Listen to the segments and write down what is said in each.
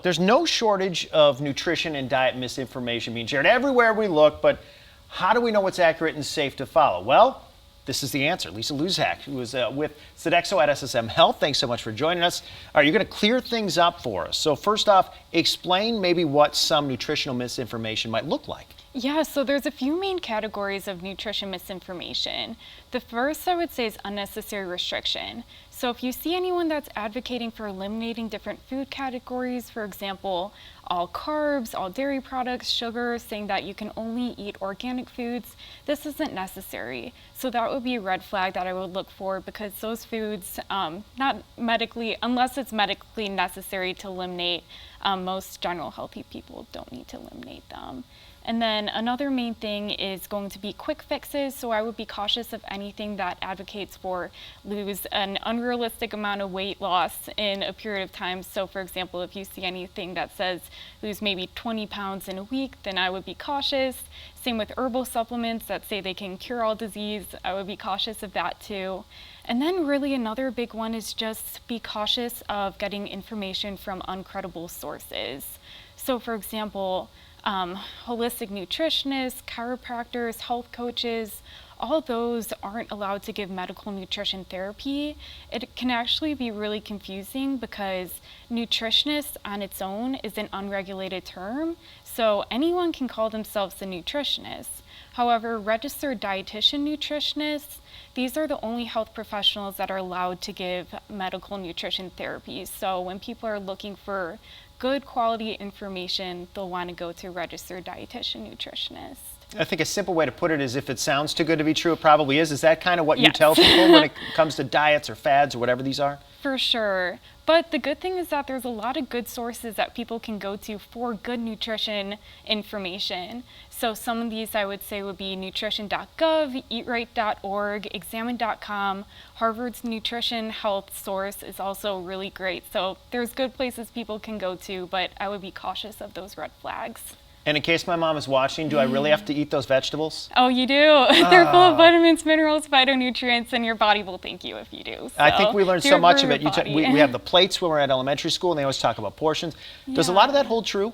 There's no shortage of nutrition and diet misinformation being shared everywhere we look, but how do we know what's accurate and safe to follow? Well, this is the answer. Lisa Luzak, who is with Sodexo at SSM Health. Thanks so much for joining us. All right, you're going to clear things up for us. So first off, explain maybe what some nutritional misinformation might look like. Yeah, so there's a few main categories of nutrition misinformation. The first, I would say, is unnecessary restriction. So if you see anyone that's advocating for eliminating different food categories, for example, all carbs, all dairy products, sugar, saying that you can only eat organic foods, this isn't necessary. So that would be a red flag that I would look for, because those foods, not medically, unless it's medically necessary to eliminate, most general healthy people don't need to eliminate them. And then another main thing is going to be quick fixes. So I would be cautious of anything that advocates for lose an unrealistic amount of weight loss in a period of time. So for example, if you see anything that says lose maybe 20 pounds in a week, then I would be cautious. Same with herbal supplements that say they can cure all disease. I would be cautious of that too. And then really another big one is just be cautious of getting information from uncredible sources. So for example, holistic nutritionists, chiropractors, health coaches, all those aren't allowed to give medical nutrition therapy. It can actually be really confusing because nutritionist on its own is an unregulated term, so anyone can call themselves a nutritionist. However, registered dietitian nutritionists, these are the only health professionals that are allowed to give medical nutrition therapy. So when people are looking for good quality information, they'll want to go to registered dietitian nutritionist. I think a simple way to put it is, if it sounds too good to be true, it probably is. Is that kind of what you Yes. tell people when it comes to diets or fads or whatever these are? For sure. But the good thing is that there's a lot of good sources that people can go to for good nutrition information. So some of these I would say would be nutrition.gov, eatright.org, examine.com. Harvard's Nutrition Health Source is also really great. So there's good places people can go to, but I would be cautious of those red flags. And in case my mom is watching, do I really have to eat those vegetables? Oh, you do. They're full of vitamins, minerals, phytonutrients, and your body will thank you if you do. So I think we learned do so it much for of it. your body. We have the plates when we're at elementary school, and they always talk about portions. Does a Yeah. lot of that hold true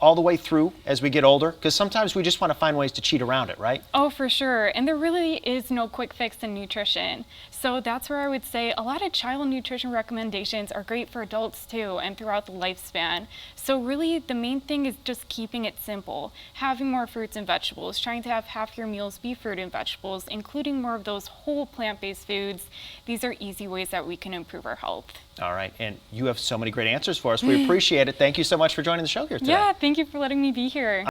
all the way through as we get older? Because sometimes we just want to find ways to cheat around it, right? Oh, for sure. And there really is no quick fix in nutrition. So that's where I would say a lot of child nutrition recommendations are great for adults too, and throughout the lifespan. So really the main thing is just keeping it simple. Having more fruits and vegetables, trying to have half your meals be fruit and vegetables, including more of those whole plant-based foods. These are easy ways that we can improve our health. All right, and you have so many great answers for us. We appreciate it. Thank you so much for joining the show here today. Yeah, thank you for letting me be here.